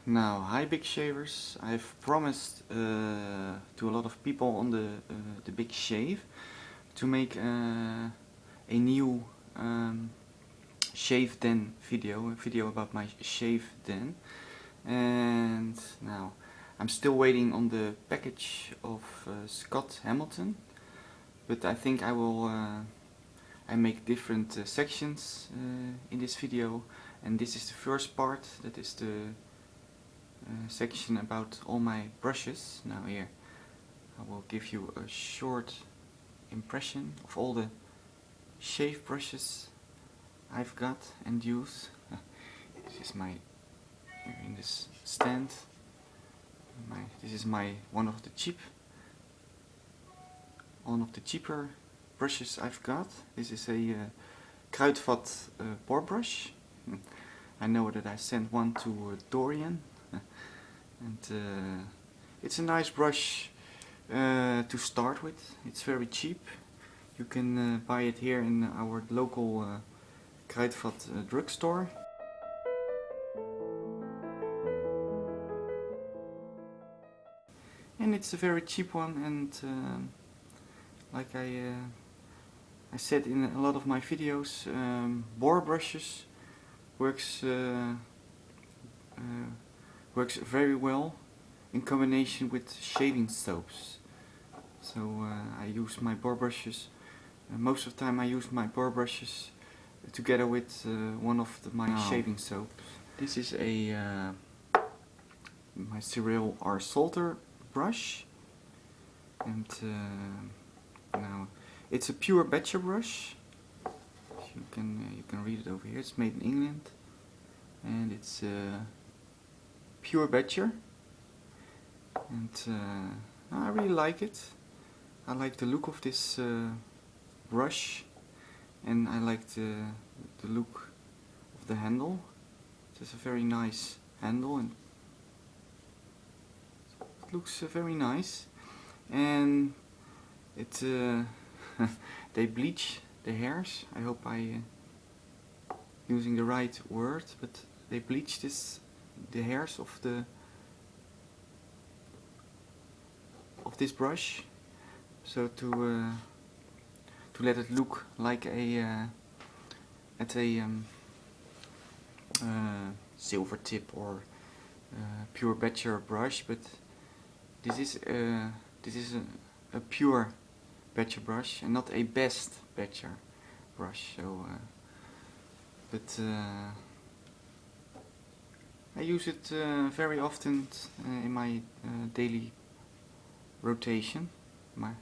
Now, hi big shavers. I've promised to a lot of people on the big shave to make a new shave den video, a video about my shave den. And now, I'm still waiting on the package of Scott Hamilton, but I think I will I make different sections in this video, and this is the first part. That is the section about all my brushes. Now here I will give you a short impression of all the shave brushes I've got and use. This is my, here in this stand, this is my one of the cheaper brushes I've got. This is a Kruidvat boar brush. I know that I sent one to Dorian, and it's a nice brush to start with. It's very cheap. You can buy it here in our local Kruidvat drugstore. And it's a very cheap one, and like I said in a lot of my videos, boar brushes works very well in combination with shaving soaps. So I use my boar brushes, most of the time I use my boar brushes together with one of my shaving soaps. This is a my cereal R salter brush, and now it's a pure Badger brush. You can read it over here. It's made in England, and it's pure Badger, and I really like it. I like the look of this brush, and I like the look of the handle. It's a very nice handle, and it looks very nice. And it they bleach the hairs. I hope I using the right word, but they bleach the hairs of this brush, so to let it look like a silver tip or pure Badger brush. But this is a pure Badger brush and not a best Badger brush. So, but I use it very often in my daily rotation. Now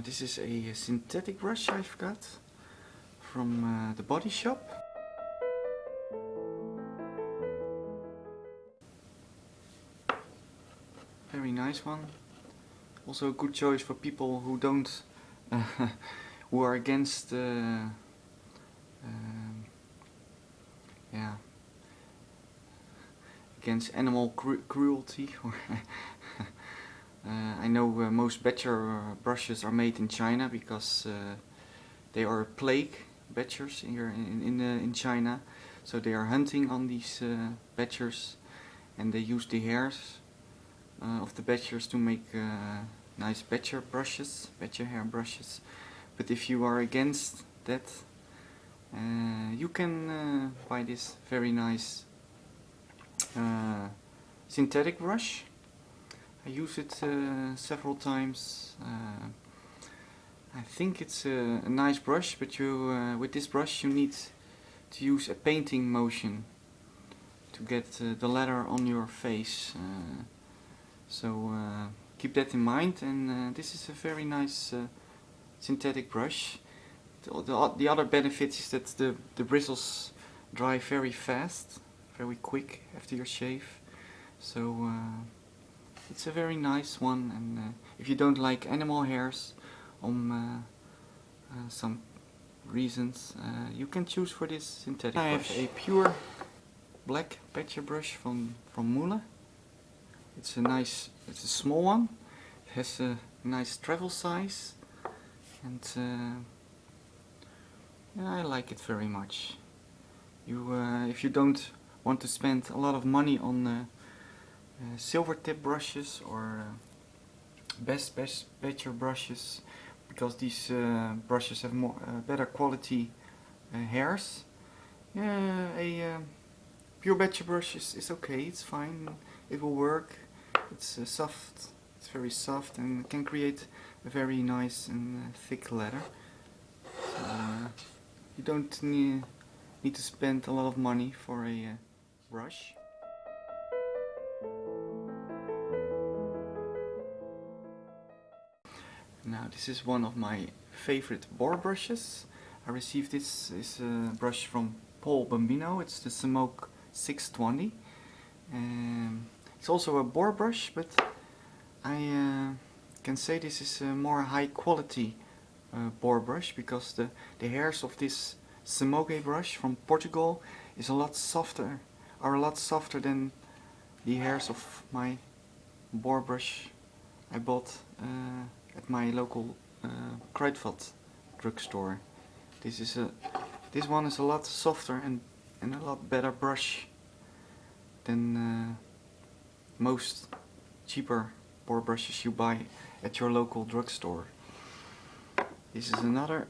this is a synthetic brush I've got from the Body Shop. Very nice one. Also a good choice for people who don't, who are against, against animal cruelty. I know most Badger brushes are made in China because they are plague Badgers here in China. So they are hunting on these Badgers, and they use the hairs of the Badgers to make nice Badger brushes, Badger hair brushes. But if you are against that, you can buy this very nice synthetic brush. I use it several times. I think it's a nice brush, but you with this brush you need to use a painting motion to get the leather on your face. So keep that in mind, and this is a very nice synthetic brush. The other benefit is that the bristles dry very fast, very quick after your shave. So it's a very nice one, and if you don't like animal hairs on some reasons, you can choose for this synthetic brush. I have a pure black Badger brush from Mühle. It's a small one. It has a nice travel size, and yeah, I like it very much. If you don't want to spend a lot of money on silver tip brushes or best better brushes, because these brushes have more better quality hairs. Yeah, a pure better brush is okay, it's fine, it will work. It's soft, it's very soft and can create a very nice and thick leather. So, you don't need to spend a lot of money for a brush. Now this is one of my favorite boar brushes. I received this brush from Paul Bambino. It's the Semogue 620. It's also a boar brush, but I can say this is a more high quality boar brush, because the hairs of this Semogue brush from Portugal are a lot softer than the hairs of my boar brush I bought at my local Kruidvat drugstore. This one is a lot softer and a lot better brush than most cheaper boar brushes you buy at your local drugstore. This is another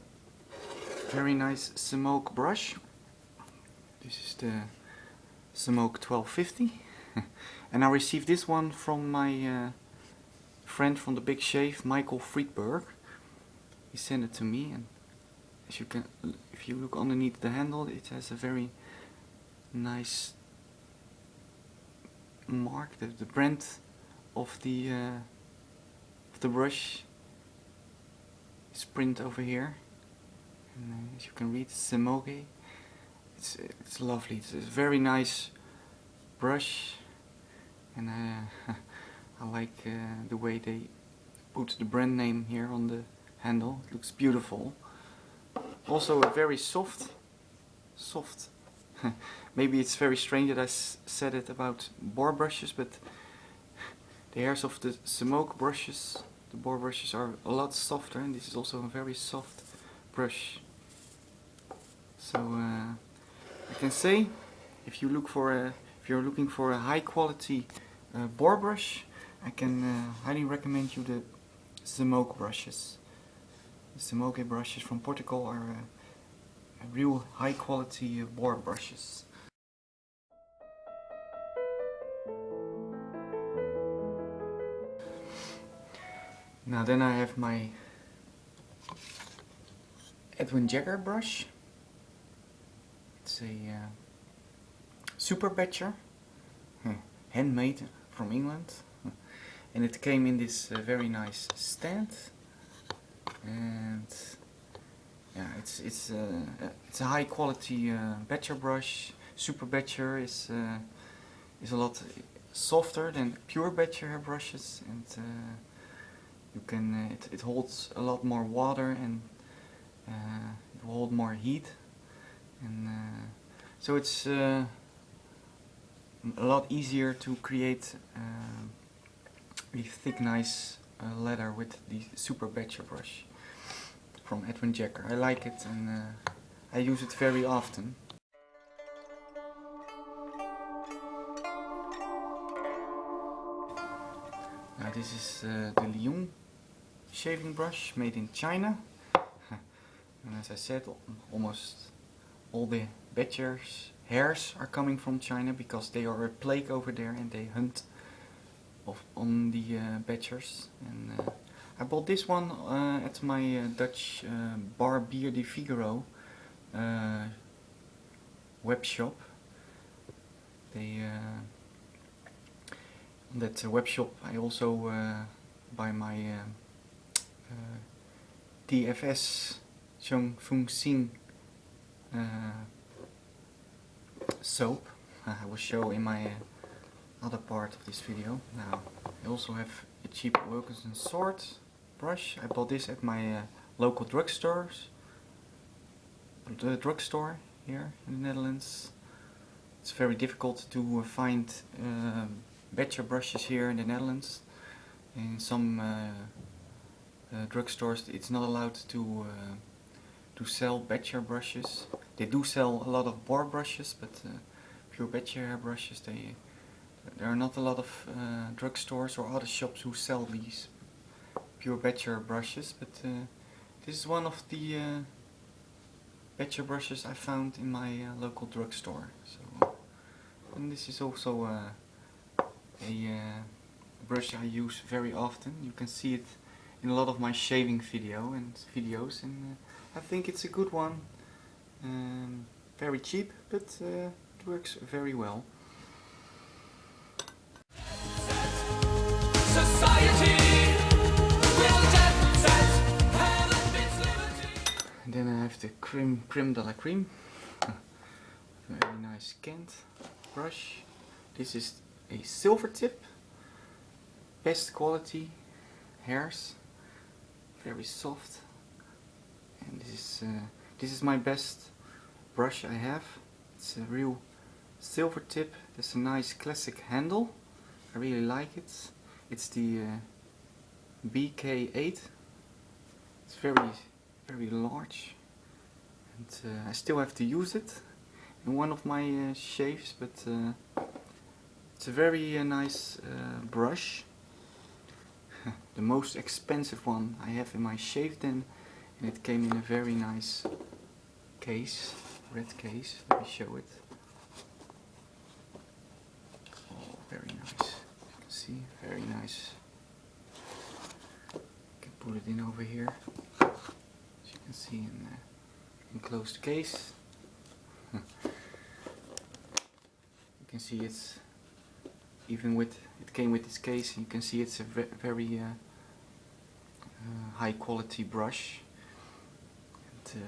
very nice Semogue brush. This is the Semogue 1250 and I received this one from my friend from the Big Shave, Michael Friedberg. He sent it to me, and as you can, if you look underneath the handle, it has a very nice mark. The brand of the brush is printed over here, and as you can read, Semogue. It's lovely. It's a very nice brush, and I like the way they put the brand name here on the handle. It looks beautiful. Also a very soft. Maybe it's very strange that I said it about boar brushes, but the hairs of the Semogue brushes, the boar brushes, are a lot softer, and this is also a very soft brush. So I can say, if you're looking for a high quality boar brush, I can highly recommend you the Semogue brushes. The Semogue brushes from Portugal are real high quality boar brushes. Now then I have my Edwin Jagger brush. It's a super batcher, handmade from England, and it came in this very nice stand. And yeah, it's a high quality batcher brush. Super batcher is a lot softer than pure batcher brushes, and you can it holds a lot more water, and it will hold more heat, and so it's a lot easier to create a thick, nice leather with the super batcher brush from Edwin Jagger. I like it, and I use it very often. Now this is the Lyon shaving brush, made in China. And as I said, almost all the batchers' hairs are coming from China, because they are a plague over there and they hunt on the batchers. And I bought this one at my Dutch Bar Bier de Figaro web shop. They on that web shop I also buy my TFS Chong Fung Sing soap. I will show in my other part of this video. Now I also have a cheap Wilkinson sword brush. I bought this at my local drugstore here in the Netherlands. It's very difficult to find batcher brushes here in the Netherlands. In some drugstores it's not allowed to sell batcher brushes. They do sell a lot of boar brushes, but pure bed hair brushes. There are not a lot of drugstores or other shops who sell these pure bed hair brushes, but this is one of the bed hair brushes I found in my local drugstore. So, and this is also a brush I use very often. You can see it in a lot of my shaving videos, and I think it's a good one. Very cheap, but it works very well. And then I have the creme de la creme. Very nice Kent brush. This is a silver tip, best quality hairs, very soft, and this is my best brush I have. It's a real silver tip. There's a nice classic handle. I really like it. It's the BK8. It's very large, and I still have to use it in one of my shaves, but it's a very nice brush. The most expensive one I have in my shaveden, and it came in a very nice case, red case. Let me show it. Oh, very nice. You can see, very nice. You can put it in over here, as you can see, in the enclosed case. You can see it's even with it came with this case. You can see it's a very high quality brush, and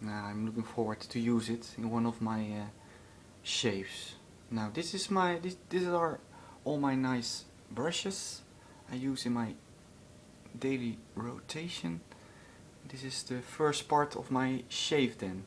now I'm looking forward to use it in one of my shaves. Now these are all my nice brushes I use in my daily rotation. This is the first part of my shaveden.